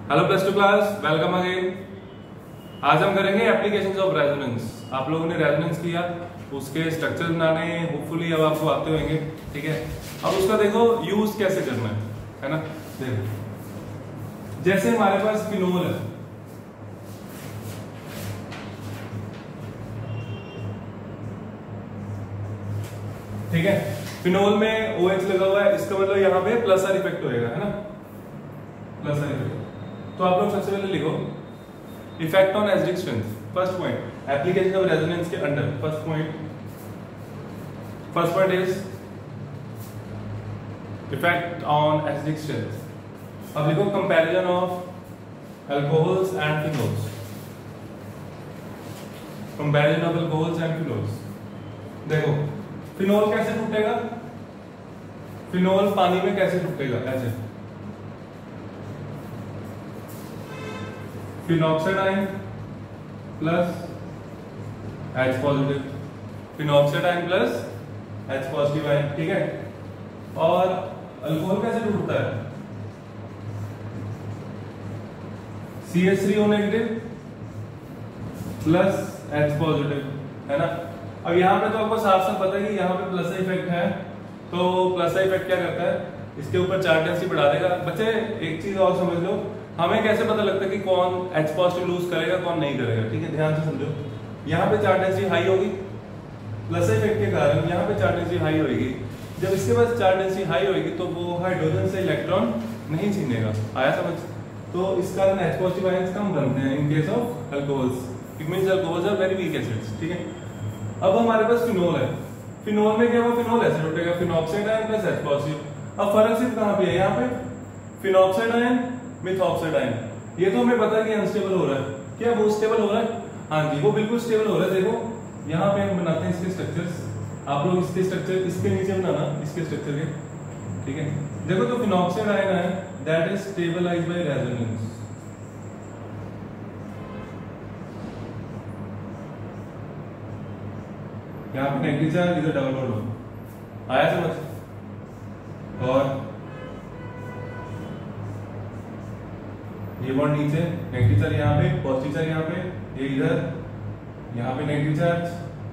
Hello plus two class, welcome again. आज हम करेंगे एप्लीकेशंस ऑफ रेजोनेंस। आप लोगों ने रेजोनेंस किया, उसके स्ट्रक्चर बनाने होपफुली अब आपको आते होंगे, ठीक है। अब उसका देखो यूज कैसे करना है ना। देखो जैसे हमारे पास फिनोल है, ठीक है। फिनोल में OH लगा हुआ है, इसका मतलब यहाँ पे प्लस आर इफेक्ट होएगा, है ना, प्लस आर इफेक्ट। तो आप लोग सबसे पहले लिखो effect on acidic strength. First point application of resonance के under first point is effect on acidic strength. अब लिखो comparison of alcohols and phenols. Comparison of alcohols and phenols. देखो फिनोल कैसे टूटेगा, फिनोल पानी में कैसे टूटेगा, ऐसे phenoxide ion plus H positive, phenoxide ion plus H positive ion, ठीक है। और अल्कोहल कैसे टूटता है, CH3O negative plus H positive, है ना। अब यहाँ पे तो आपको साफ साफ पता है कि यहाँ पे प्लस इफेक्ट है, तो प्लस इफेक्ट क्या करता है, इसके ऊपर चार्ज डेंसिटी बढ़ा देगा। बच्चे एक चीज और समझ लो, हमें कैसे पता लगता है कि कौन H पॉजिटिव लूज करेगा कौन नहीं करेगा, ठीक है। ध्यान से समझो, यहाँ पे चार्ज डेंसिटी हाई होगी, प्लस इफेक्ट के कारण यहाँ पे चार्ज डेंसिटी हाई होगी। जब इसके पास चार्ज डेंसिटी हाई होगी तो वो हाइड्रोजन से इलेक्ट्रॉन नहीं छीनेगा, आया समझ। तो इस कारण H पॉजिटिव आयंस कम बनते हैं in case of alcohols. It means alcohols are very weak acids, ठीक है। अब हमारे पास फिनोल है, फिनोल में क्या हुआ, फिनोल एसिड उठेगा, phenoxide ion plus H positive. अब फर्क सिर्फ कहाँ पे है, यहाँ पे फिनॉक्साइड आयन मिथॉक्साइड आयन। ये तो हमें पता है कि अनस्टेबल हो रहा है, क्या वो स्टेबल हो रहा है, हाँ जी वो बिल्कुल स्टेबल हो रहा है। देखो यहाँ पे हम बनाते हैं इसके स्ट्रक्चर्स, आप लोग इसके स्ट्रक्चर इसके नीचे बनाना, इसके स्ट्रक्चर के, ठीक है। देखो तो फिनॉक्साइड आयन है that is stabilized by resonance. यहाँ पे नेगेटिव चार्ज, इधर डबल बॉन्ड हो, आया समझ। और ये बॉन्ड नीचे, नेगेटिव चार्ज यहाँ पे, पॉजिटिव चार्ज यहाँ पे, ये इधर, यहाँ पे negative charge,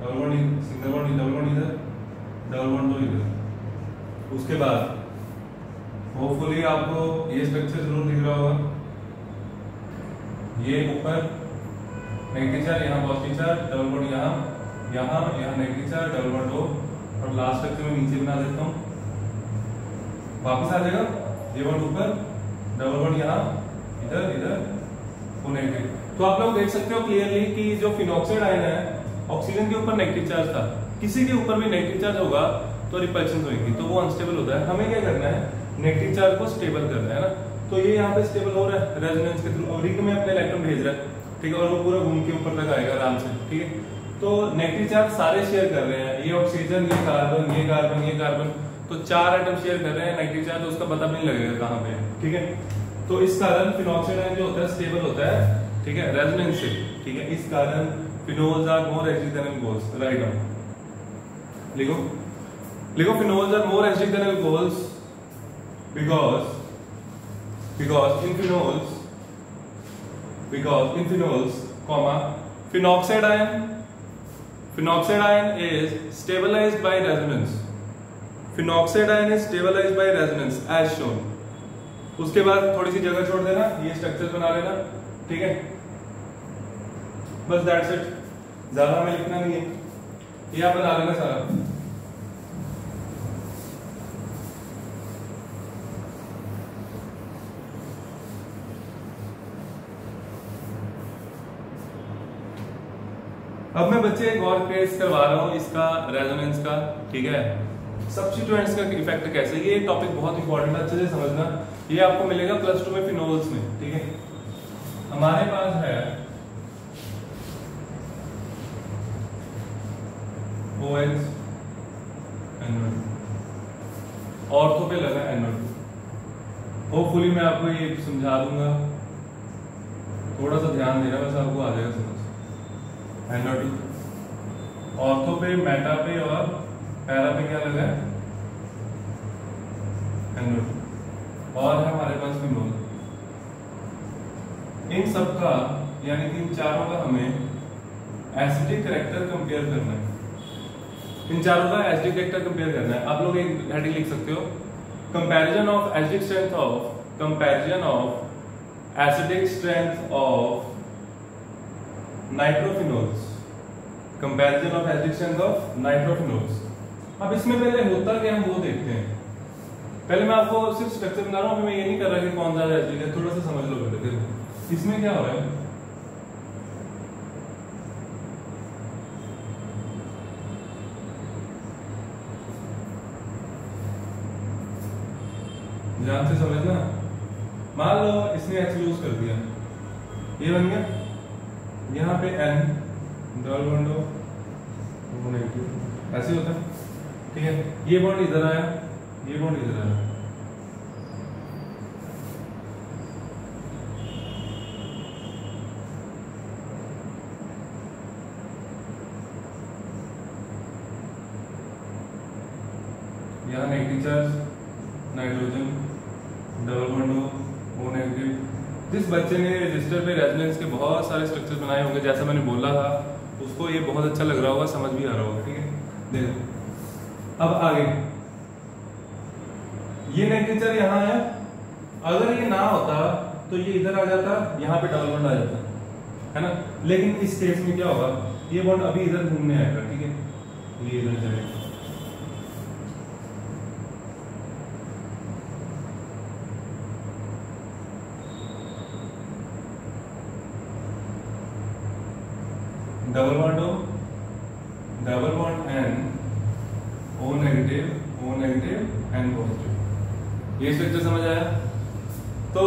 double bond, single bond, double bond इधर, डबल बॉन्ड दो इधर। उसके बाद होपफुली आपको ये स्ट्रक्चर जरूर दिख रहा होगा, ये ऊपर नेगेटिव चार्ज, यहाँ पॉजिटिव चार्ज, डबल बॉन्ड यहाँ, यहाँ यहाँ नेगेटिव चार्ज, डबल बॉन्ड दो, और लास्ट स्ट्रक्चर में नीचे बना देता हूँ, वापस आ जाएगा ये बॉन्ड ऊपर, डबल बॉन्ड यहाँ, इधर इधर, वो नेगेटिव। तो आप लोग देख सकते हो क्लियरली कि जो फिनॉक्साइड आयन है ऑक्सीजन के ऊपर नेगेटिव चार्ज था, किसी के ऊपर भी नेगेटिव चार्ज होगा तो रिपल्शन होगी, तो वो अनस्टेबल होता है। हमें क्या करना है, नेगेटिव चार्ज को स्टेबल करना है ना। तो ये यहाँ पे स्टेबल हो रहा है रेजोनेंस के थ्रू, और रिंग में अपने इलेक्ट्रॉन भेज रहा है, ठीक है, और वो पूरा घूम के ऊपर तक आएगा आराम से, ठीक है। तो नेगेटिव चार्ज सारे शेयर कर रहे हैं, ये ऑक्सीजन, ये कार्बन, ये कार्बन, ये कार्बन, तो 4 एटम शेयर कर रहे हैं नेगेटिव चार्ज, तो उसका पता भी नहीं लगेगा कहाँ पे है, ठीक है। तो इस कारण फिनॉक्साइड आयन जो होता है स्टेबल होता है, ठीक है, रेजोनेंस से, ठीक है। इस कारण phenols are more acidic than alcohols, right down लिखो, लिखो phenols are more acidic than alcohols because in phenols comma phenoxide ion is stabilized by resonance, phenoxide ion is stabilized by resonance as shown। उसके बाद थोड़ी सी जगह छोड़ देना, ये structure बना लेना, ठीक है, बस दैट्स इट, ज्यादा हमें लिखना नहीं है, ये आप बना लेना सारा। अब मैं बच्चे एक और केस करवा रहा हूं इसका, रेजोनेंस का, ठीक है। सब्स्टिट्यूएंट्स का इफेक्ट कैसे, ये टॉपिक बहुत इंपॉर्टेंट है, अच्छे से समझना। ये आपको मिलेगा प्लस 2 में फिनोल्स में, ठीक है। हमारे पास है OH NO2, ऑर्थो पे लगा NO2। होपफुली मैं आपको ये समझा दूंगा, थोड़ा सा ध्यान देना, बस आपको आ जाएगा समझ। NO2 ऑर्थो पे, मेटा पे और पैरा पे क्या लगा है, NO2। और है हमारे पास फिनोल, इन सब का यानी कि इन चारों का हमें एसिडिक कैरेक्टर कंपेयर करना है। इन चारों का एसिडिक कैरेक्टर कंपेयर करना है। आप लोग एक हेडिंग लिख सकते हो, comparison of acidic strength of acidic strength of nitrophenols, comparison of acidic strength of nitrophenols. अब इसमें पहले होता क्या हम वो देखते हैं। पहले मैं आपको सिर्फ स्ट्रक्चर बता रहा हूं, मैं ये नहीं कर रहा कि कौन ज्यादा एसिडिक है, थोड़ा सा समझ लो पहले। देखो इसमें क्या हो रहा है, ध्यान से समझना। मान लो इसने H यूज कर दिया, ये बन गया, यहाँ पे N डबल बॉन्ड नेगेटिव, ऐसे होता है, ठीक है। ये बॉन्ड इधर आया, ये बॉन्ड इधर आया, यहाँ negative charge nitrogen double bond O negative. जिस बच्चे ने रजिस्टर पे रेजोनेंस के बहुत सारे स्ट्रक्चर बनाए होंगे, जैसा मैंने बोला था, उसको ये बहुत अच्छा लग रहा होगा, समझ भी आ रहा होगा, ठीक है। देखो अब आगे, ये नेगेटिव यहाँ है, अगर ये ना होता तो ये इधर आ जाता, यहाँ पे डबल बॉन्ड आ जाता, है ना। लेकिन इस केस में क्या होगा, ये बॉन्ड अभी इधर घूमने आएगा, ठीक है, ये इधर जाएगा, double bond N O negative N positive. ये स्ट्रक्चर समझ आया। तो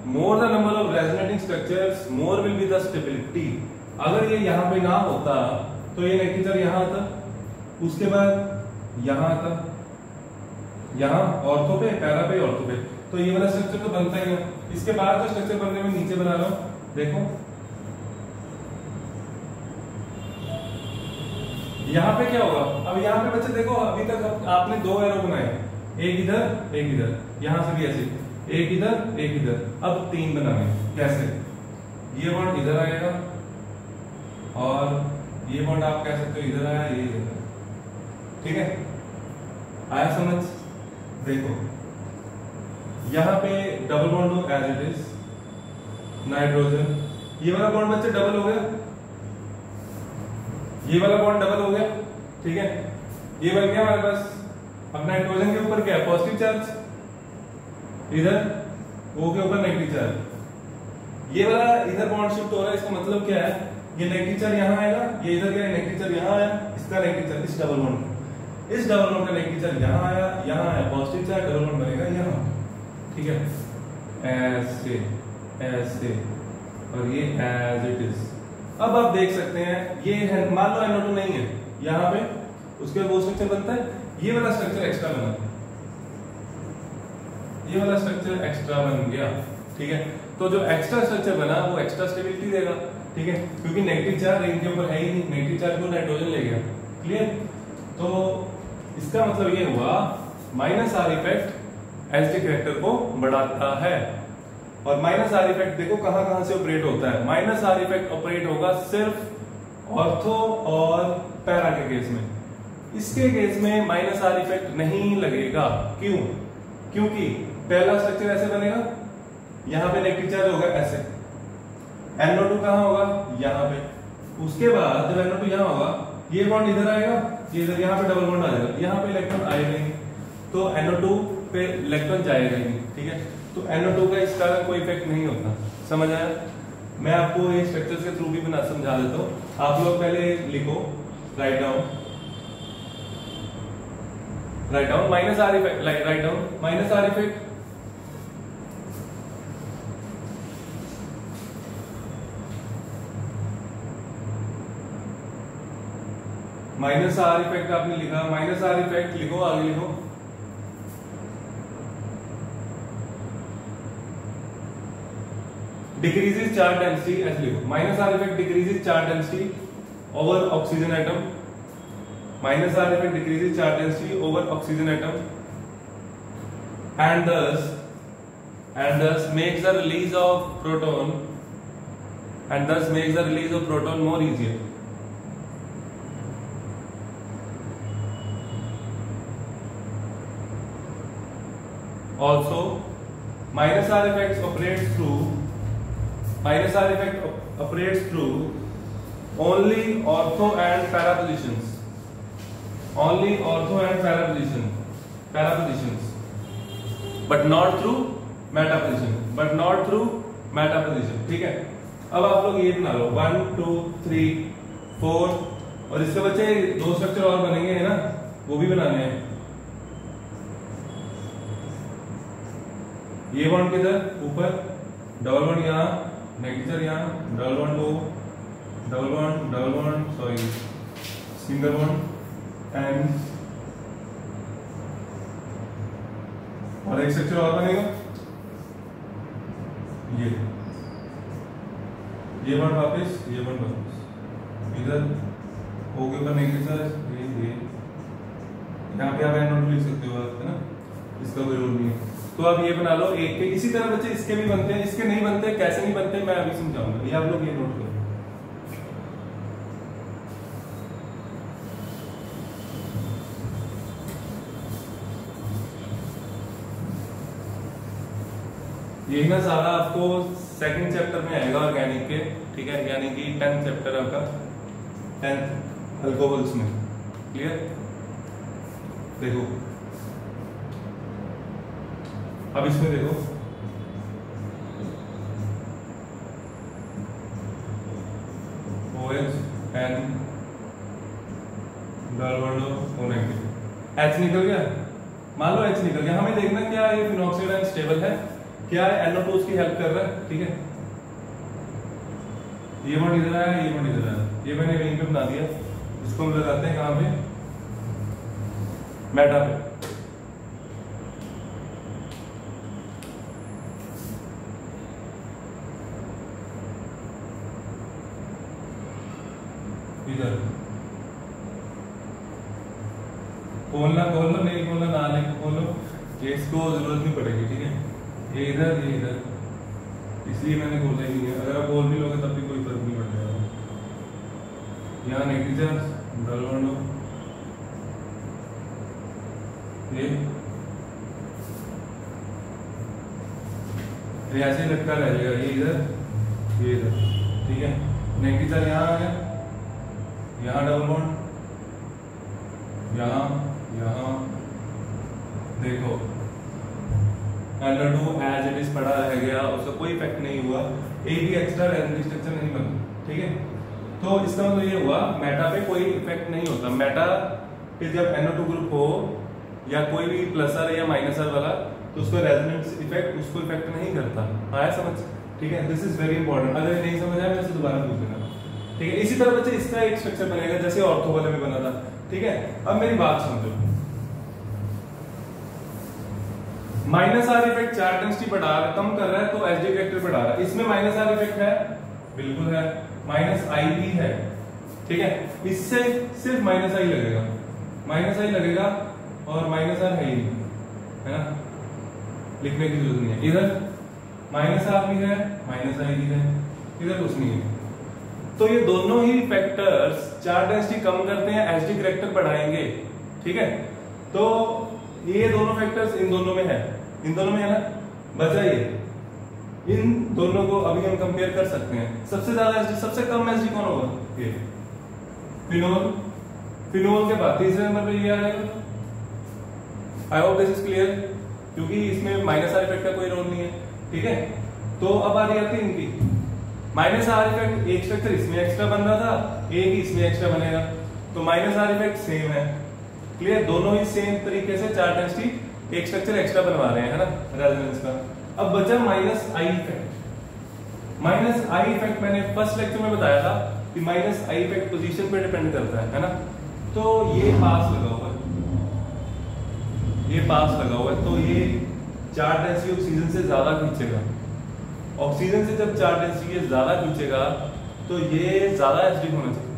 more the number of resonating structures more will be the stability. अगर ये यहाँ पे ना होता तो ये नेगेटिव चार्ज यहाँ आता, उसके बाद यहाँ आता, यहाँ ऑर्थो पे, पैरा पे, ऑर्थो पे, तो ये वाला स्ट्रक्चर तो बनता ही है। इसके बाद का स्ट्रक्चर बनने में नीचे बना रहा हूं, देखो यहाँ पे क्या होगा। अब यहाँ पे बच्चे देखो, अभी तक आपने दो एरो बनाए, एक इधर एक इधर, यहां से भी ऐसे एक इधर एक इधर, अब तीन बनाने। कैसे, ये बॉन्ड इधर आएगा और ये बॉन्ड आप कह सकते हो इधर आया, ये इधर, ठीक है, आया समझ। देखो यहाँ पे डबल बॉन्ड हो एज इट इज, नाइट्रोजन, ये वाला बॉन्ड बच्चे डबल हो गया, ये वाला बॉन्ड डबल हो गया, ठीक है, ये बन गया हमारे पास। अब नाइट्रोजन के ऊपर क्या है, पॉजिटिव चार्ज, इधर O के ऊपर नेगेटिव चार्ज, ये वाला इधर बॉन्ड शिफ्ट हो रहा है, इसका मतलब क्या है, ये नेगेटिव चार्ज यहाँ आएगा, ये इधर गया, नेगेटिव चार्ज यहाँ आया, इसका नेगेटिव चार्ज इस डबल बॉन्ड का नेगेटिव चार्ज यहाँ आया, यहाँ आया, पॉजिटिव चार्ज, डबल बॉन्ड बनेगा यहाँ, ठीक है, ऐसे ऐसे, और ये एज इट इज। अब आप देख सकते हैं ये है, मान लो NO2 नहीं है यहाँ पे, उसके बाद वो स्ट्रक्चर बनता है, ये वाला स्ट्रक्चर एक्स्ट्रा बना, ये वाला स्ट्रक्चर एक्स्ट्रा बन गया, ठीक है। तो जो एक्स्ट्रा स्ट्रक्चर बना वो एक्स्ट्रा स्टेबिलिटी देगा, ठीक है, क्योंकि नेगेटिव चार्ज इनके ऊपर है ही नहीं, नेगेटिव चार्ज को नाइट्रोजन ले गया, क्लियर। तो इसका मतलब ये हुआ minus are effect acidic character को बढ़ाता है। और माइनस आर इफेक्ट देखो कहां कहां से ऑपरेट होता है। माइनस आर इफेक्ट ऑपरेट होगा सिर्फ ऑर्थो और पैरा के केस में, इसके केस में माइनस आर इफेक्ट नहीं लगेगा। क्यों? क्योंकि पहला स्ट्रक्चर ऐसे बनेगा, यहां पे नेगेटिव चार्ज होगा ऐसे, NO2 कहां होगा, यहां पे, उसके बाद जब NO2 यहां होगा, ये बॉन्ड इधर आएगा, ये इधर, यहां पे डबल बॉन्ड आ जाएगा, यहां पे इलेक्ट्रॉन आएगा नहीं, तो NO2 पे इलेक्ट्रॉन जाएगा ही नहीं, ठीक है। तो NO2 का इस कारण कोई इफेक्ट नहीं होता, समझ आया। मैं आपको ये स्ट्रक्चर के थ्रू भी बना समझा देता हूं। आप लोग पहले लिखो, write down minus are effect, write down minus are effect, minus are effect आपने लिखा, माइनस आर इफेक्ट लिखो, आगे लिखो, डिक्रीजेस चार्ज डेंसिटी, ऐसे लिखो, minus are effect decreases charge density over oxygen atom, minus are effect decreases charge density over oxygen atom and thus makes the release of proton and thus makes the release of proton more easier. Also, minus R effect operates through only ortho and para positions. Only ortho and para positions, but not through meta position. ठीक है, अब आप लोग ये बना लो 1 2 3 4 और इसके बच्चे दो स्ट्रक्चर और बनेंगे है ना, वो भी बनाने हैं। ये बॉन्ड किधर ऊपर, डबल बॉन्ड यहाँ, नेगेटिव यहाँ, double bond sorry single bond and और एक स्ट्रक्चर और बनेगा ये बॉन्ड वापस, इधर O के ऊपर नेगेटिव ये यहाँ पे आप एन लिख सकते हो है ना, इसका कोई रोल नहीं है। तो अब ये बना लो एक के, इसी तरह बच्चे इसके भी बनते हैं, इसके नहीं बनते, कैसे नहीं बनते मैं अभी समझाऊंगा, ये आप लोग ये नोट करो। ये ना सारा आपको सेकंड चैप्टर में आएगा ऑर्गेनिक के, ठीक है, यानी कि 10th चैप्टर आपका 10th अल्कोहल्स में। क्लियर? देखो अब इसमें देखो OH N H निकल गया, मान लो H निकल गया, हमें देखना क्या ये फिनॉक्साइड आयन स्टेबल है, क्या है NO2 उसकी हेल्प कर रहा है। ठीक है, ये बॉन्ड इधर आया, ये बॉन्ड इधर आया, ये मैंने वहीं पे बना दिया, इसको हम लगाते हैं कहां पे, मेटा पे। इधर खोलना नहीं खोलना ना लेके खोलो, इसको जरूरत नहीं पड़ेगी। ठीक है, ये इधर इसलिए मैंने खोला ही नहीं है, अगर आप खोल भी लोगे तब भी कोई फर्क नहीं पड़ेगा। यहाँ नेगेटिव चार्ज डबल बॉन्ड, ये ऐसे लटका रह जाएगा, ये इधर। ठीक है, नेगेटिव चार्ज यहाँ आ गया, यहाँ डबल बॉन्ड, यहाँ देखो NO2 एज इट इज पड़ा रह गया, उसका कोई इफेक्ट नहीं हुआ, एक भी एक्स्ट्रा रेजोनेंस स्ट्रक्चर नहीं बना। ठीक है, तो इसका मतलब ये हुआ मेटा पे कोई इफेक्ट नहीं होता। मेटा पे जब NO2 ग्रुप हो या कोई भी प्लस आर या माइनस आर वाला, तो उसका रेजोनेंस इफेक्ट उसको इफेक्ट नहीं करता। आया समझ? ठीक है, दिस इज वेरी इंपॉर्टेंट। अगर नहीं समझ आया मेरे से दोबारा पूछ लेना। ठीक है, इसी तरह बच्चे इसका एक स्ट्रक्चर बनेगा जैसे ऑर्थो वाले में बना था। ठीक है, अब मेरी बात समझो, minus are effect charge density बढ़ा कम कर रहा है तो एसडी कैरेक्टर बढ़ा रहा है। इसमें माइनस आर इफेक्ट है, बिल्कुल है, माइनस आई भी है। ठीक है, इससे सिर्फ माइनस आई लगेगा और माइनस आर है ही नहीं, है ना, लिखने की जरूरत नहीं है। इधर माइनस आर भी है, माइनस आई भी है, इधर कुछ नहीं है। तो ये दोनों ही फैक्टर्स चार्ज डेंसिटी कम करते हैं, एसडी कैरेक्टर बढ़ाएंगे। ठीक है, तो ये दोनों फैक्टर्स इन दोनों में है ना, बचा ये, इन दोनों को अभी हम कंपेयर कर सकते हैं। सबसे ज्यादा एसडी, सबसे कम एसडी कौन होगा? ये फिनोल के बाद तीसरे नंबर पे ये आ जाएगा। I hope this is clear, क्योंकि इसमें माइनस आर इफेक्ट का कोई रोल नहीं है। ठीक है, तो अब आ रही आती है इनकी माइनस आर इफेक्ट। एक स्ट्रक्चर इसमें एक्स्ट्रा बन रहा था, एक इसमें एक्स्ट्रा बनेगा, तो माइनस आर इफेक्ट सेम है। क्लियर, दोनों ही सेम तरीके से चार्ज डेंसिटी एक स्ट्रक्चर एक्स्ट्रा बनवा रहे हैं, है ना, रेजोनेंस का। अब बचा minus I effect. Minus I effect मैंने फर्स्ट लेक्चर में बताया था कि माइनस आई इफेक्ट पोजीशन पे डिपेंड करता है ना। तो ये पास लगा हुआ है, तो ये चार्ज डेंसिटी ऑक्सीजन से ज्यादा खींचेगा। ऑक्सीजन से जब चार्ज डेंसिटी ये ज्यादा खींचेगा तो ये ज्यादा एसिडिक होना चाहिए।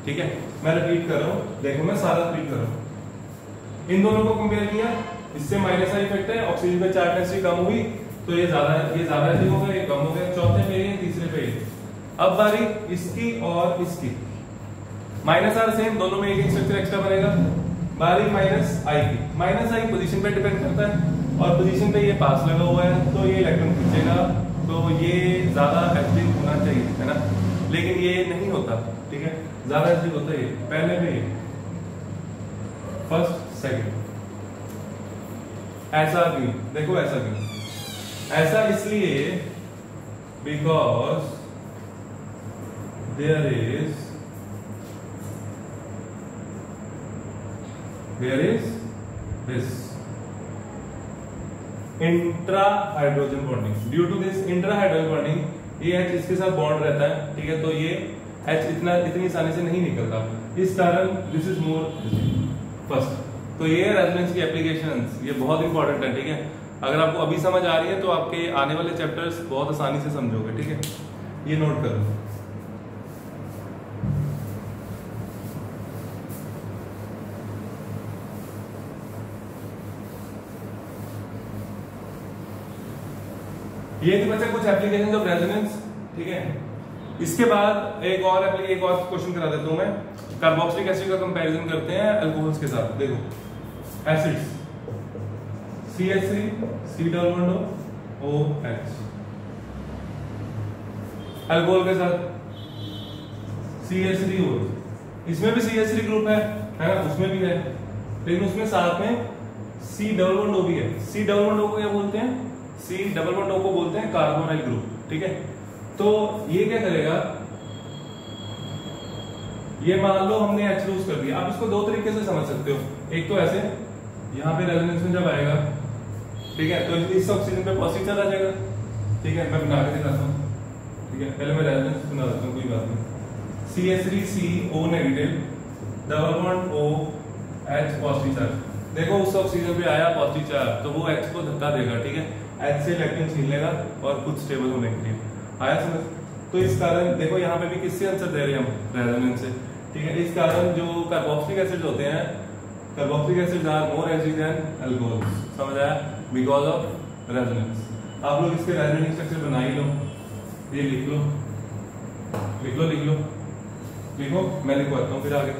ठीक है, मैं रिपीट कर रहा हूं, देखो मैं सारा रिपीट कर रहा हूं। इन दोनों को कंपेयर किया, इससे माइनस आई इफेक्ट है, ऑक्सीजन पे चार्ज डेंसिटी कम हुई तो ये ज्यादा एसिडिक हो गया, ये कम हो गया। चौथे पे ये, तीसरे पे अब बारी इसकी और इसकी, माइनस आर सेम, दोनों में एक स्ट्रक्चर एक्स्ट्रा बनेगा। बारी माइनस आई की, माइनस आई पोजीशन पे डिपेंड करता है और पोजीशन पे ये पास लगा हुआ है तो ये इलेक्ट्रॉन खींचेगा, तो ये ज्यादा एसिडिक होना चाहिए, है ना, लेकिन ये नहीं होता, ठीक है, ज्यादा एसिडिक होता है ये पहले में, ये फर्स्ट सेकंड। ऐसा क्यों, देखो ऐसा क्यों, ऐसा इसलिए because there is this intra hydrogen bonding, due to this intra hydrogen bonding ये H इसके साथ बॉन्ड रहता है, ठीक है, तो ये H इतनी आसानी से नहीं निकलता, इस कारण दिस इज मोर फर्स्ट। तो ये रेजोनेंस की एप्लीकेशंस ये बहुत इंपॉर्टेंट है, ठीक है, अगर आपको अभी समझ आ रही है तो आपके आने वाले चैप्टर्स बहुत आसानी से समझोगे, ठीक है, ये नोट कर लो। ये तो बच्चे कुछ एप्लीकेशन ऑफ रेजोनेंस, ठीक है। इसके बाद एक और क्वेश्चन करा देता हूं मैं, कार्बोक्सिलिक एसिड का कंपैरिजन करते हैं अल्कोहल्स के साथ। देखो acids CH3 C double bond OH, alcohol के साथ CH3OH, इसमें भी CH3 ग्रुप है ना, उसमें भी है, लेकिन उसमें साथ में C डबल बॉन्ड O भी है। C डबल बॉन्ड O को क्या बोलते हैं, C डबल बॉन्ड O को बोलते हैं कार्बोनाइल ग्रुप, ठीक है। तो ये क्या करेगा, ये मान लो हमने H लूज कर दिया। आप इसको दो तरीके से समझ सकते हो, एक तो ऐसे यहाँ पे रेजोनेंस में जब आएगा, ठीक है, तो इस ऑक्सीजन पे पॉजिटिव चार्ज आ जाएगा, ठीक है, मैं बना के दिखाता हूँ, ठीक है, पहले मैं रेजोनेंस बना देता हूँ, कोई बात नहीं। CH3CO negative double bond OH positive charge, देखो उस ऑक्सीजन पे आया पॉजिटिव चार्ज, तो वो H को धक्का देगा, ठीक है, H से इलेक्ट्रॉन छीन लेगा और कुछ स्टेबल होने के लिए आया समझ। तो इस कारण देखो यहाँ पे भी किससे आंसर दे रहे हैं हम, रेजोनेंस से, ठीक है। इस कारण जो कार्बोक्सिलिक एसिड होते हैं, carboxylic acids are more acidic than alcohols, समझ आया, बिकॉज ऑफ रेजोनेंस। आप लोग इसके रेजोनेंस स्ट्रक्चर बना ही लो, ये लिख लो लिख लो लिख लो लिखो, मैं लिखवाता हूँ फिर आगे।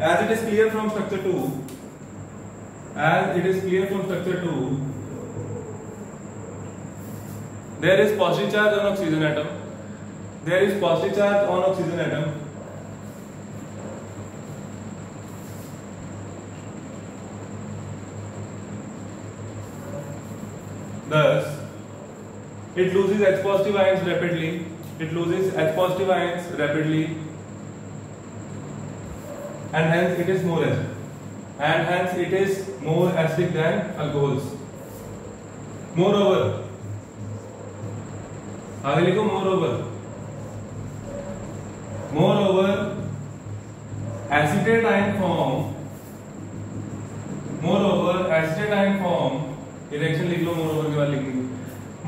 As it is clear from structure 2, there is positive charge on oxygen atom. There is positive charge on oxygen atom. Thus, it loses H positive ions rapidly. It loses H positive ions rapidly. And hence it is more acidic, and hence it is more acidic than alcohols. Moreover, आगे लिखो moreover acetate ion form, reaction लिख लो, moreover के बाद लिखेंगे,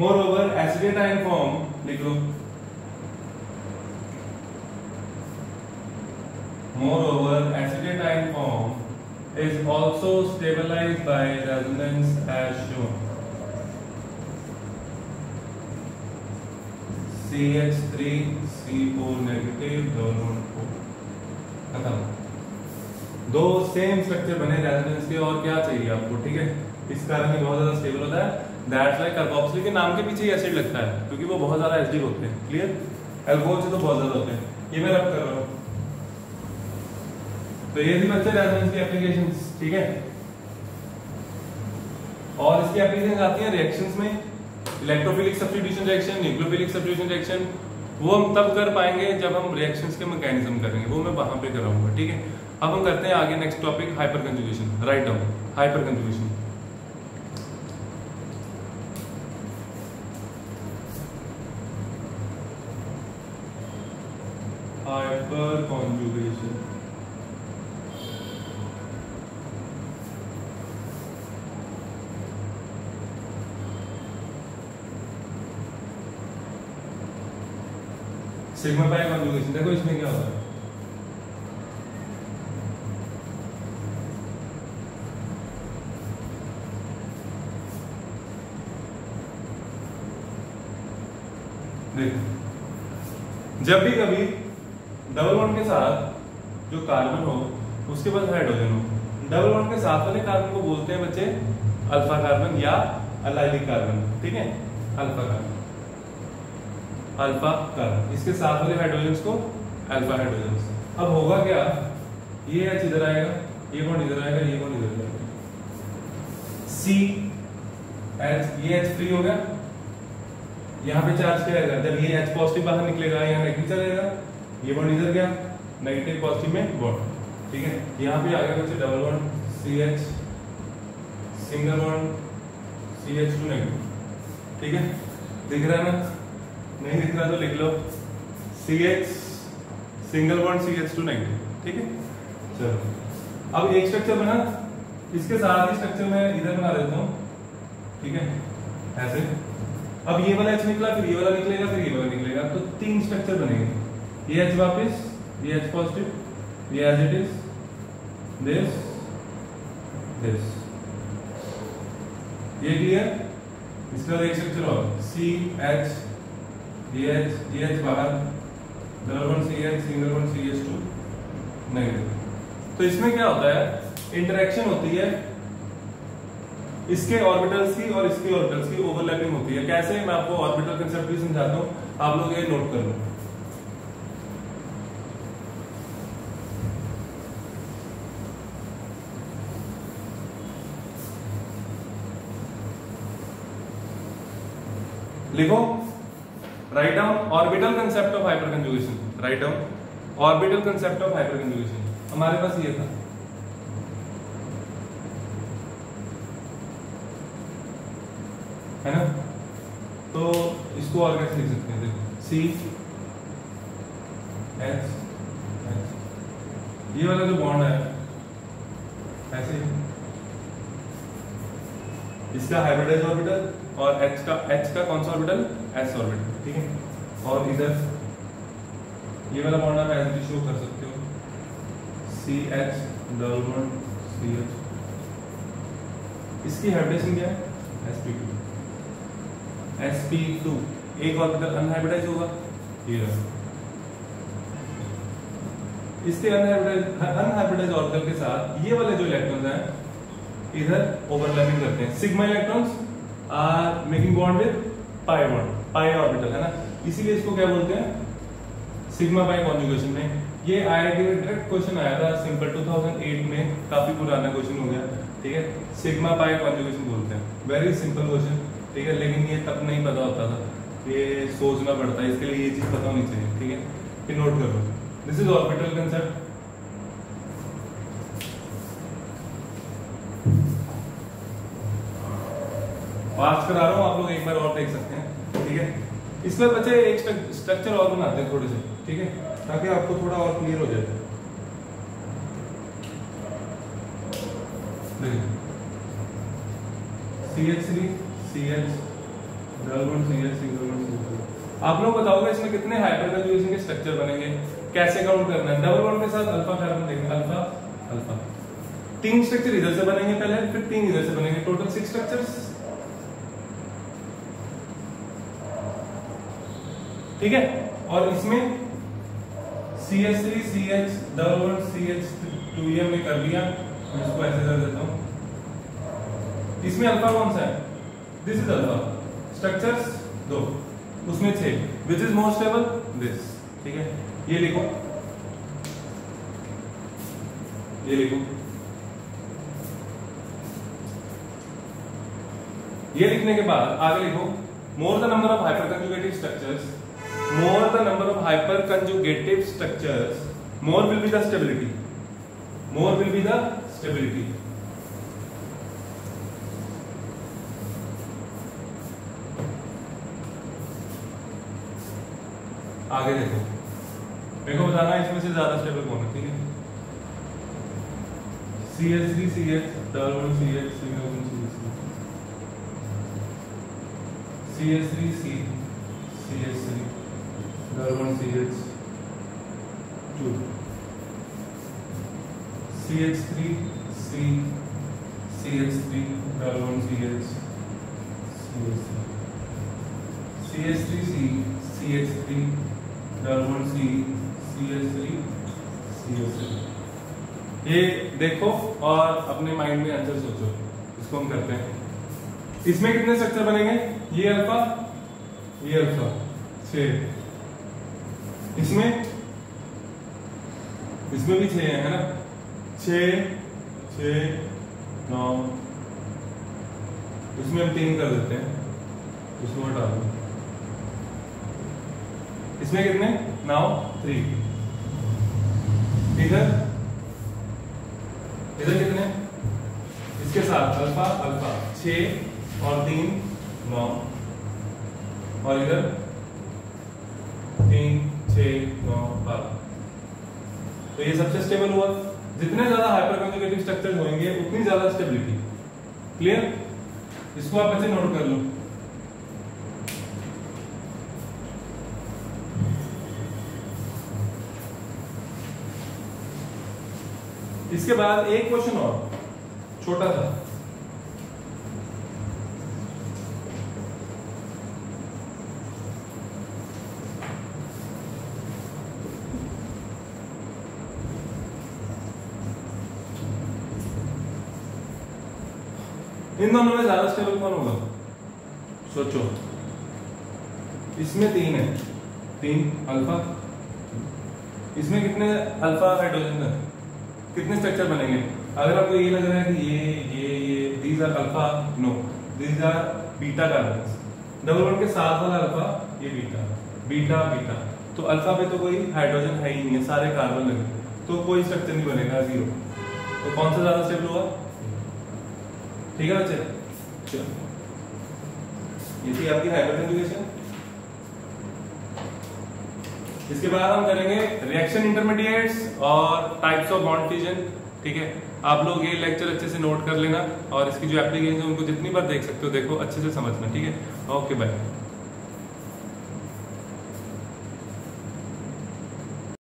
moreover acetate ion form लिख लो, moreover acetate ion form is also stabilized by resonance as shown. CH3CO negative खत्म। दो same structure बने रेजोनेंस के, और क्या चाहिए आपको, ठीक है। इस कारण ये बहुत ज्यादा स्टेबल होता है, दैट्स व्हाई कार्बोक्सिलिक के नाम के पीछे ही एसिड लगता है, क्योंकि वो बहुत ज्यादा एसिडिक होते हैं, क्लियर। अल्कोहल से तो बहुत ज्यादा होते हैं, ये मैं रब कर रहा हूँ। तो ये भी बच्चे रेजोनेंस की एप्लीकेशंस, ठीक है। और इसकी एप्लीकेशंस आती हैं रिएक्शंस में, electrophilic substitution reaction, nucleophilic substitution reaction, वो हम तब कर पाएंगे जब हम रिएक्शंस के मैकेनिज्म करेंगे, वो मैं वहां पे कराऊंगा, ठीक है। अब हम करते हैं आगे next topic, hyper conjugation. Write down hyper conjugation. Hyper conjugation sigma pi conjugation. देखो इसमें क्या होता है, देखो जब भी कभी डबल बॉन्ड के साथ जो कार्बन हो उसके पास हाइड्रोजन हो, डबल बॉन्ड के साथ वाले कार्बन को बोलते हैं बच्चे अल्फा कार्बन या अलाइलिक कार्बन। ठीक है, अल्फा कार्बन, अल्फा कार्बन, इसके साथ वाले हाइड्रोजन को अल्फा हाइड्रोजन। अब होगा क्या, ये एच इधर आएगा, ये बॉन्ड इधर आएगा, ये बॉन्ड इधर आएगा, सी एच, ये एच फ्री हो गया, यहाँ पे चार्ज क्या आएगा, जब ये एच पॉजिटिव बाहर निकलेगा यहाँ नेगेटिव चलेगा, ये बॉन्ड इधर गया, नेगेटिव पॉजिटिव में बॉन्ड। ठीक है, यहाँ पे आ गया बच्चे double bond C H, single bond C H two negative. ठीक है, दिख रहा है ना, नहीं दिख रहा तो लिख लो C H single bond C H two negative. ठीक है, चलो अब एक स्ट्रक्चर बना, इसके साथ ही स्ट्रक्चर मैं इधर बना देता हूँ। ठीक है, ऐसे अब ये वाला एच निकला, फिर ये वाला निकलेगा, फिर ये वाला निकलेगा, तो 3 स्ट्रक्चर बनेंगे। ये एच वापस, ये एच पॉजिटिव, ये as it is, this this, ये क्लियर। इसके बाद एक स्ट्रक्चर और सी एच, ये एच बाहर, double bond C H, single bond C H two negative. तो इसमें क्या होता है, इंटरेक्शन होती है इसके ऑर्बिटल्स की और इसके ऑर्बिटल्स की ओवरलैपिंग होती है। कैसे, मैं आपको ऑर्बिटल कंसेप्ट भी समझाता हूं, आप लोग ये नोट कर लो। लिखो, write down orbital concept of hyper conjugation, write down orbital concept of hyper conjugation. हमारे पास ये था, है ना, तो इसको और कैसे लिख सकते हैं, देखो सी एच, ये वाला जो बॉन्ड है ऐसे, इसका हाइब्रिडाइज ऑर्बिटल और एच का कौन सा ऑर्बिटल, एस ऑर्बिटल। ठीक है, और इधर ये वाला बॉन्ड आप ऐसे भी शो कर सकते हो, C H double bond C H, इसकी हाइब्रिडेशन क्या है, sp2, sp2, एक ऑर्बिटल अनहाइब्रिडाइज होगा, ये इसके अनहाइब्रिडाइज ऑर्बिटल के साथ ये वाले जो इलेक्ट्रॉन्स हैं इधर ओवरलैपिंग करते हैं। Sigma electrons are making bond with pi bond, pi orbital, है ना, इसीलिए इसको क्या बोलते हैं, सिग्मा पाई कॉन्जुगेशन। में ये आईआईटी में डायरेक्ट क्वेश्चन आया था, सिंपल 2008 में, काफी पुराना क्वेश्चन हो गया। ठीक है, सिग्मा पाई कॉन्जुगेशन बोलते हैं, वेरी सिंपल क्वेश्चन। ठीक है, लेकिन ये तब नहीं पता होता था, ये सोचना पड़ता है, इसके लिए ये चीज पता होनी चाहिए। ठीक है, फिर नोट कर लो, दिस इज ऑर्बिटल कंसेप्ट। पास करा रहा हूं, आप लोग एक बार और देख सकते हैं। ठीक है, इसमें बच्चे एक स्ट्रक्चर और बनाते हैं थोड़े से, ठीक है, ताकि आपको थोड़ा और क्लियर हो जाए। CH3 CH double bond CH single bond CH। आप लोग बताओगे इसमें कितने हाइपर कंजुगेशन के स्ट्रक्चर बनेंगे, कैसे काउंट करना है। डबल बॉन्ड के साथ अल्फा कार्बन देंगे, अल्फा अल्फा, 3 स्ट्रक्चर इधर से बनेंगे पहले, फिर 3 इधर से बनेंगे, टोटल 6 स्ट्रक्चर्स। ठीक है, और इसमें CH3 CH double bond CH2 ये हमने कर लिया, मैं इसको ऐसे कर देता हूं। इसमें अल्फा कौन सा है, दिस इज अल्फा, स्ट्रक्चर्स 2, उसमें 6, which is more stable, this. ठीक है, ये लिखो, ये लिखो, ये लिखने के बाद आगे लिखो, more the number of hyper conjugative structures, more the number of hyperconjugative structures, more will be the stability, more will be the stability। आगे देखो, मेरे को बताना इसमें से ज्यादा स्टेबल कौन है। ठीक है, CH3 CH double bond CH single bond CH3 CH3 double bond CH2 CH3 CH3 double bond CH CH3 CH3 CH3 double bond CH3 CH3। ये देखो और अपने माइंड में आंसर सोचो, इसको हम करते हैं। इसमें कितने स्ट्रक्चर बनेंगे? ये अल्फा 6, इसमें भी 6 है ना, 6 9, इसमें हम 3 कर देते हैं, इसको हटा दो। इसमें कितने? नाउ 3। इधर कितने? इसके साथ अल्फा 6 और 3 9, और इधर 3 6 9 12। तो ये सबसे स्टेबल हुआ। जितने ज्यादा हाइपर कंजुगेटिव स्ट्रक्चर होंगे उतनी ज्यादा स्टेबिलिटी। क्लियर? इसको आप बच्चे नोट कर लो। इसके बाद एक क्वेश्चन और छोटा सा, इन दोनों में ज्यादा स्टेबल कौन होगा? सोचो। इसमें 3 है, 3 अल्फा। इसमें कितने अल्फा हाइड्रोजन है? कितने स्ट्रक्चर बनेंगे? अगर आपको ये लग रहा है कि ये these are alpha, no, these are beta carbons. Double bond के साथ वाला अल्फा, ये बीटा। तो अल्फा पे तो कोई हाइड्रोजन है ही नहीं है, सारे कार्बन लगे, तो कोई स्ट्रक्चर नहीं बनेगा, 0। तो कौन सा ज्यादा स्टेबल हुआ? ठीक है बच्चे, चलो ये थी आपकी हाइपर कंजुगेशन। इसके बाद हम करेंगे रिएक्शन इंटरमीडिएट्स और टाइप्स ऑफ बॉन्ड फिजन। ठीक है, आप लोग ये लेक्चर अच्छे से नोट कर लेना और इसकी जो एप्लीकेशन है उनको जितनी बार देख सकते हो देखो, अच्छे से समझना। ठीक है, ओके बाय।